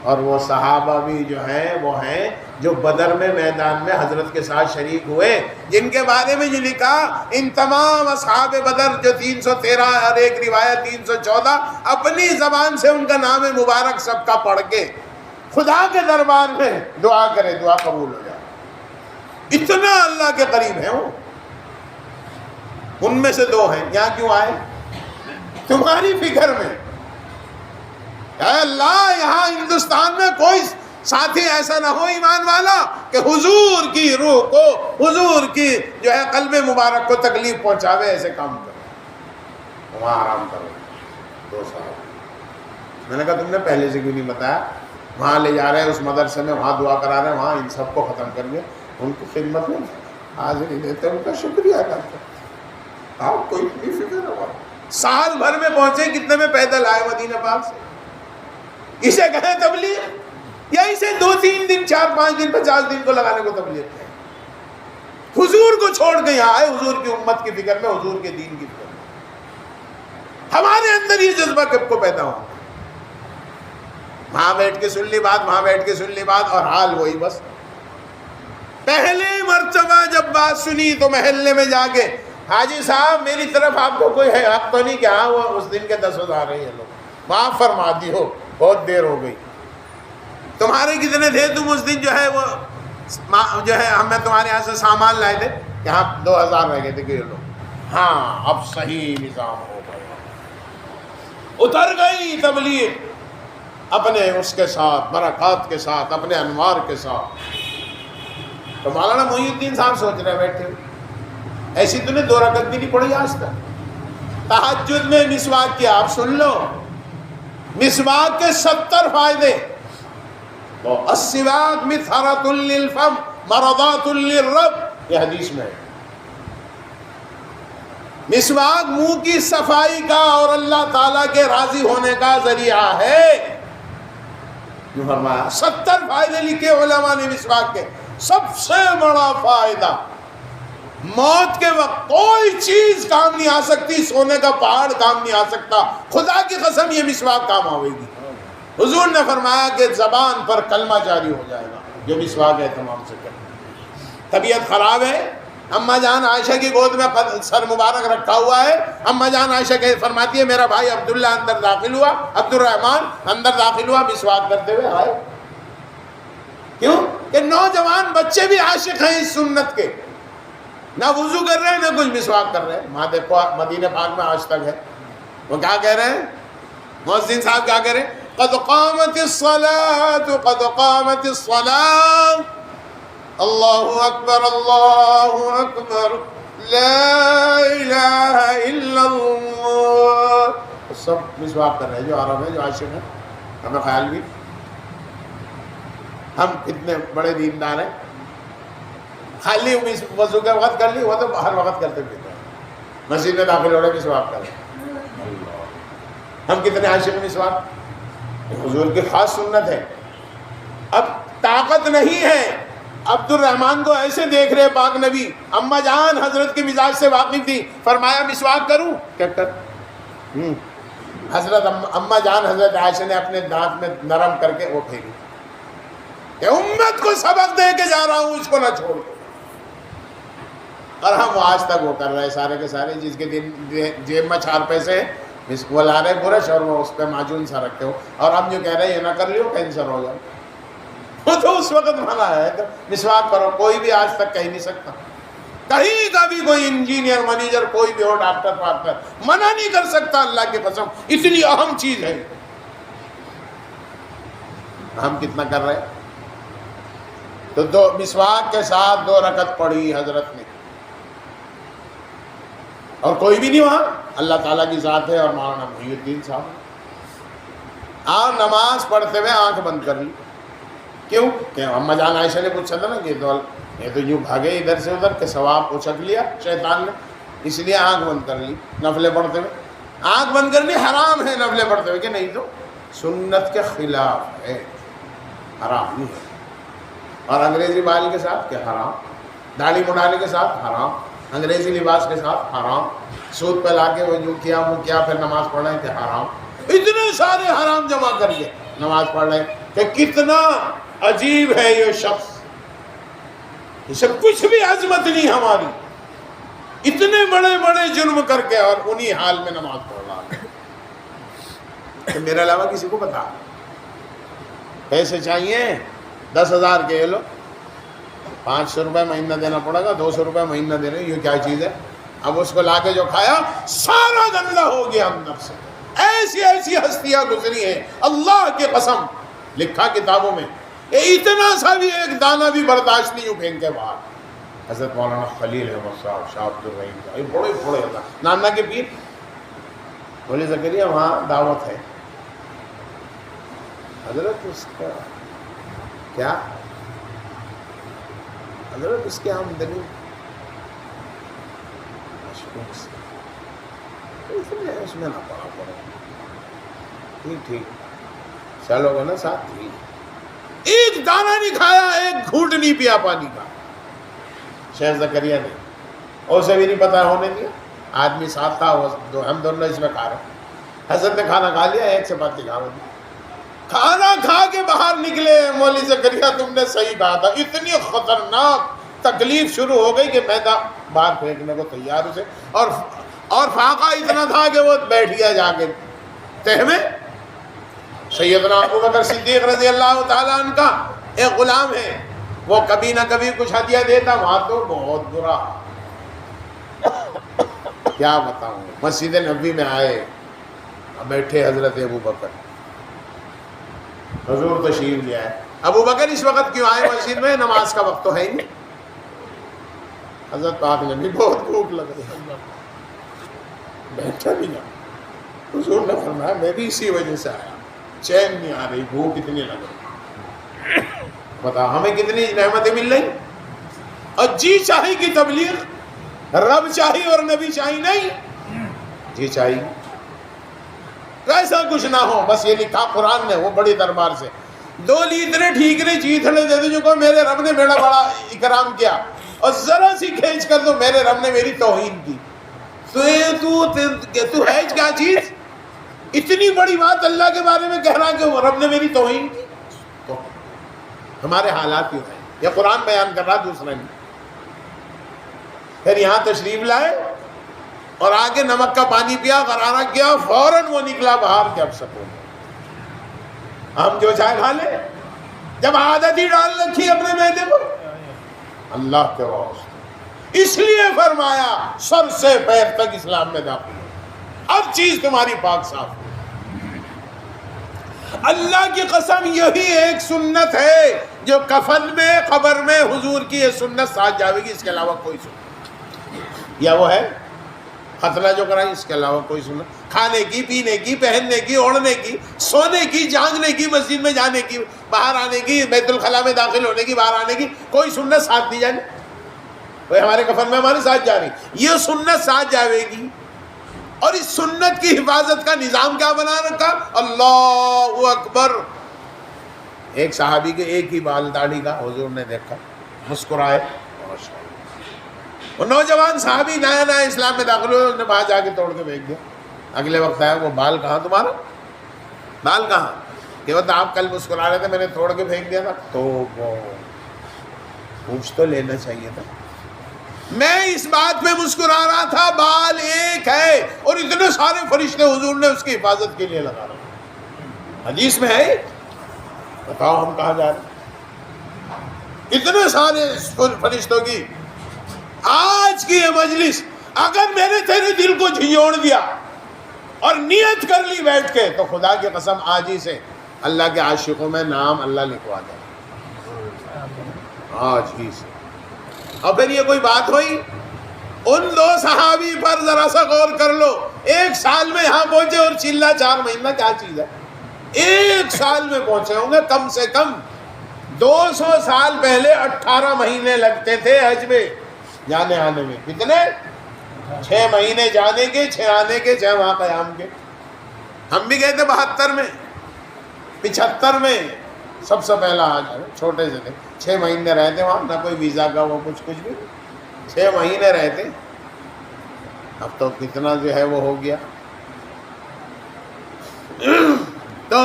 اور وہ صحابہ بھی جو ہیں وہ ہیں جو بدر میں میدان میں حضرت کے ساتھ شریک ہوئے، جن کے بارے میں یہ لکھا ان تمام اصحاب بدر جو 313 اور ایک روایت 314 اپنی زبان سے ان کا نام مبارک سب کا پڑھ کے خدا کے دربار میں دعا کرے، دعا قبول ہو جائے، اتنا اللہ کے قریب ہیں وہ۔ ان میں سے دو ہیں، یہاں کیوں آئے؟ تمہاری فکر میں، اے اللہ یہاں ہندوستان میں کوئی ساتھی ایسا نہ ہو ایمان والا کہ حضور کی روح کو، حضور کی جو ہے قلب مبارک کو تکلیف پہنچاوے، ایسے کام کرو، وہاں آرام کرو۔ دو صاحب، میں نے کہا تم نے پہلے سے کیوں نہیں بتایا؟ وہاں لے جا رہے ہیں اس مدرسے میں، وہاں دعا کرا رہے ہیں، وہاں ان سب کو ختم کریے، ان کی خدمت میں حاضری دیتے، ان کا شکریہ ادا کرتے۔ آپ کو اتنی فکر ہوا، سال بھر میں پہنچے، کتنے میں پیدل آئے مدینہ پاک سے؟ اسے کہیں تبلیغ؟ یا اسے 2-3 دن 4-5 دن 50 دن کو لگانے کو تبلیغ کہیں؟ حضور کو چھوڑ کے یہاں آئے، حضور کی امت کی فکر میں، حضور کے دین کی فکر میں۔ ہمارے اندر یہ جذبہ کب کو پیدا ہو؟ وہاں بیٹھ کے سن لی بات، وہاں بیٹھ کے سن لی بات، اور حال وہی بس۔ پہلے مرتبہ جب بات سنی تو محلے میں جا کے، حاجی صاحب میری طرف آپ کو کوئی حق تو نہیں کہ ہاں وہ اس دن کے 10,000 رہے ہیں لوگ، معاف فرما دیو، بہت دیر ہو گئی، تمہارے کتنے تھے تم اس دن جو ہے وہ جو ہے ہم نے تمہارے یہاں سے سامان لائے تھے، یہاں 2,000 رہ گئے تھے کہ لوگ، ہاں اب صحیح نظام ہو گیا، اتر گئی تبلیغ اپنے اس کے ساتھ برکات کے ساتھ، اپنے انوار کے ساتھ۔ تو مولانا محی الدین صاحب سوچ رہے بیٹھے، ایسی تو نے 2 رکعت بھی نہیں پڑھی آج تک، تہجد میں مسواک کیا، آپ سن لو، مسواک کے 70 فائدے، السواک مطہرۃ للفم مرضات للرب، یہ حدیث میں ہے۔ مسواک منہ کی صفائی کا اور اللہ تعالیٰ کے راضی ہونے کا ذریعہ ہے، جو فرمایا 70 فائدے لکھے علماء نے مسواک کے۔ سب سے بڑا فائدہ، موت کے وقت کوئی چیز کام نہیں آ سکتی، سونے کا پہاڑ کام نہیں آ سکتا، خدا کی قسم یہ مسواک کام آئے گی۔ حضور نے فرمایا کہ زبان پر کلمہ جاری ہو جائے گا جو مسواک اہتمام سے کرے۔ طبیعت خراب ہے، اماں جان عائشہ کی گود میں سر مبارک رکھا ہوا ہے، اماں جان عائشہ کہ فرماتی ہے میرا بھائی عبداللہ اندر داخل ہوا، عبد الرحمن اندر داخل ہوا مسواک کرتے ہوئے آئے۔ کیوں کہ نوجوان بچے بھی عاشق ہیں اس سنت کے، نہ وضو کر رہے ہیں نہ کچھ مسواک کر رہے ہیں۔ وہاں دیکھو مدینہ پاک میں آج تک ہے، وہ کیا کہہ رہے ہیں مؤذن صاحب، کیا کہہ رہے ہیں؟ قد قامت الصلاة قد قامت الصلاة، اللہ اکبر اللہ اکبر لا الہ الا اللہ۔ سب مسواک کر رہے ہیں جو عرب ہیں، جو عاشق ہیں، ہمیں خیال بھی ہم کتنے بڑے دیندار ہیں، خالی وضو کے وقت کر لی، وہ تو ہر وقت کرتے پیتے ہیں، مسجد میں داخل ہو رہے مسواک کر رہے ہیں۔ ہم کتنے عاشق مسواک، حضور کی خاص سنت ہے۔ اب طاقت نہیں ہے، عبد الرحمن کو ایسے دیکھ رہے پاک نبی، اماں جان حضرت کے مزاج سے واقف تھی، فرمایا مسواک کروں کیا کر، حضرت اماں جان حضرت عائشہ نے اپنے دانت میں نرم کر کے وہ پھیری کہ امت کو سبق دے کے جا رہا ہوں، اس کو نہ چھوڑ دو۔ اور ہم آج تک وہ کر رہے ہیں سارے کے سارے، جس کے دن جیب میں 4 پیسے ہیں وہ لا رہے برش اور وہ اس پہ معجون سا رکھتے ہو، اور ہم جو کہہ رہے ہیں یہ نہ کر لیو کینسر ہو جائے۔ وہ تو اس وقت منع ہے کہ مسواک کرو، کوئی بھی آج تک کہہ نہیں سکتا، کہیں کا بھی کوئی انجینئر منیجر کوئی بھی ہو، ڈاکٹر واکٹر منع نہیں کر سکتا، اللہ کی قسم اتنی اہم چیز ہے۔ ہم کتنا کر رہے ہیں؟ تو مسواک کے ساتھ 2 رکعت پڑھی حضرت نے، اور کوئی بھی نہیں وہاں، اللہ تعالیٰ کی ذات ہے اور مولانا محی الدین صاحب۔ اور نماز پڑھتے ہوئے آنکھ بند کر لی، کیوں کہ اماں جان عائشہ نے پوچھا تھا نا کہ یہ تو یوں بھاگے ادھر سے ادھر کہ ثواب اچک لیا شیطان نے، اس لیے آنکھ بند کر لی نفلیں پڑھتے ہوئے۔ آنکھ بند کرنی حرام ہے نفلیں پڑھتے ہوئے، کہ نہیں تو سنت کے خلاف ہے، حرام نہیں ہے۔ اور انگریزی بال کے ساتھ کیا حرام، داڑھی مڈانے کے ساتھ حرام، انگریزی لباس کے ساتھ حرام، سود پہ لا کے وہ جو کیا وہ کیا پھر نماز پڑھ رہے ہیں کہ حرام، اتنے سارے حرام جمع کر کے نماز پڑھ رہے ہیں۔ کہ کتنا عجیب ہے یہ شخص، اسے کچھ بھی عظمت نہیں ہماری، اتنے بڑے بڑے جرم کر کے اور انہی حال میں نماز پڑھ رہا ہے کہ میرے علاوہ کسی کو بتا، پیسے چاہیے 10,000 کے لو، 500 روپے مہینہ دینا پڑے گا، 200 روپے مہینہ دینے، یہ کیا چیز ہے؟ اب اس کو لا کے جو کھایا سارا گندہ ہو گیا اندر سے۔ ایسی ایسی ہستیاں گزری ہیں، اللہ کی قسم، لکھا کتابوں میں، اتنا سا بھی ایک دانہ بھی برداشت نہیں ہو پھینک کے باہر۔ حضرت مولانا خلیل احمد صاحب، شاہ عبد الرحیم صاحب، یہ بڑے بڑے تھا، نانا کے پیر، بولے زکریا وہاں دعوت ہے، حضرت اس کا کیا؟ حضرت اس کی آمدنی اس میں نہ پڑا پڑے، ٹھیک چلو گے نا ساتھ، ٹھیک، ایک دانہ نہیں کھایا، ایک گھونٹ نہیں پیا پانی کا شیخ زکریا نے، اور اسے بھی نہیں پتا ہونے دیا، آدمی ساتھ تھا، ہم دونوں اس میں کھا رہے، حضرت نے کھانا کھا لیا، ایک چپاتی کھا دی، کھانا کھا کے باہر نکلے، مولوی زکریا تم نے صحیح کہا تھا، اتنی خطرناک تکلیف شروع ہو گئی کہ میدا باہر پھینکنے کو تیار اسے، اور فاقہ اتنا تھا کہ وہ بیٹھ گیا جا کے تہ میں۔ سیدنا ابوبکر صدیق رضی اللہ تعالیٰ عنہ کا ایک غلام ہے، وہ کبھی نہ کبھی کچھ ہدیہ دیتا، وہاں تو بہت برا، کیا بتاؤں، مسجد نبوی میں آئے، بیٹھے حضرت ابوبکر، حضور تشریف لے آئے، ابوبکر اس وقت کیوں آئے مسجد میں؟ نماز کا وقت تو ہے ہی نہیں، حضرت پاک نے بھی بہت بھوک لگ رہی ہے، بیٹھا بھی نہ، حضور نے فرمایا میں بھی اسی وجہ سے آیا، چین نہیں آ رہی، بھوک اتنی لگ رہی، بتا ہمیں کتنی نعمتیں مل رہی، اور جی چاہی کی تبلیغ، رب چاہی اور نبی چاہی نہیں، جی چاہی ایسا کچھ نہ ہو، بس یہ لکھا قرآن نے، وہ بڑی دربار سے 2 لیترے ٹھیکرے چیتڑے دے دو جو کہ میرے رب نے میرا بڑا اکرام کیا، اور ذرا سی کھینچ کر دو میرے رب نے میری توہین کی، تو ہے کیا چیز؟ اتنی بڑی بات اللہ کے بارے میں کہہ رہا کہ رب نے میری توہین کی، تو ہمارے حالات کیوں ہیں؟ یہ قرآن بیان کر رہا، دوسرا نہیں۔ پھر یہاں تشریف لائے اور آگے نمک کا پانی پیا، غرارہ کیا، فوراً وہ نکلا باہر کہ اب سکون، ہم جو چاہے کھا لیں، جب عادت ہی ڈال رکھی اپنے معدے کو، اللہ کے واسطے، اس لیے فرمایا سر سے پیر تک اسلام میں داخل ہو، ہر چیز تمہاری پاک صاف ہو۔ اللہ کی قسم یہی ایک سنت ہے جو کفن میں قبر میں حضور کی یہ سنت ساتھ جاوے گی، اس کے علاوہ کوئی سنت، یا وہ ہے ختنہ جو کرائی، اس کے علاوہ کوئی سنت، کھانے کی، پینے کی، پہننے کی، اوڑھنے کی، سونے کی، جاگنے کی، مسجد میں جانے کی، باہر آنے کی، بیت الخلاء میں داخل ہونے کی، باہر آنے کی، کوئی سنت ساتھ نہیں جانی، وہ ہمارے کفن میں ہمارے ساتھ جا رہی، یہ سنت ساتھ جاوے گی۔ اور اس سنت کی حفاظت کا نظام کیا بنا رکھا؟ اللہ اکبر، ایک صحابی کے ایک ہی بال داڑھی کا حضور نے دیکھا، مسکرائے، وہ نوجوان صحابی نیا نیا اسلام میں داخل ہوئے، انہوں نے باہر جا کے توڑ کے پھینک دیا، اگلے وقت آیا، وہ بال کہاں تمہارا؟ بال کہاں؟ کہ وہ آپ کل مسکرا رہے تھے، میں نے توڑ کے پھینک دیا تھا، تو وہ پوچھ تو لینا چاہیے تھا، میں اس بات پہ مسکرا رہا تھا، بال ایک ہے اور اتنے سارے فرشتے حضور نے اس کی حفاظت کے لیے لگا رہے، حدیث میں ہے، بتاؤ ہم کہاں جا رہے ہیں؟ اتنے سارے فرشتوں کی، آج کی یہ مجلس اگر میں نے تیرے دل کو جھنجھوڑ دیا اور نیت کر لی بیٹھ کے، تو خدا کی قسم آج ہی سے اللہ کے عاشقوں میں نام اللہ لکھوا دے، آج ہی سے۔ اور پھر یہ کوئی بات ہوئی؟ ان 2 صحابی پر ذرا سا غور کر لو، 1 سال میں یہاں پہنچے اور چلا 4 مہینہ، کیا چیز ہے؟ 1 سال میں پہنچے ہوں گے کم سے کم، 200 سال پہلے 18 مہینے لگتے تھے حج میں جانے آنے میں، کتنے؟ 6 مہینے جانے کے، 6 آنے کے، 6 وہاں قیام کے، ہم بھی گئے تھے 72 میں، 75 میں سب سے پہلا آج چھوٹے سے تھے، 6 مہینے رہتے وہاں، نہ کوئی ویزا کا وہ کچھ بھی، 6 مہینے رہتے، اب تو کتنا جو ہے وہ ہو گیا۔ تو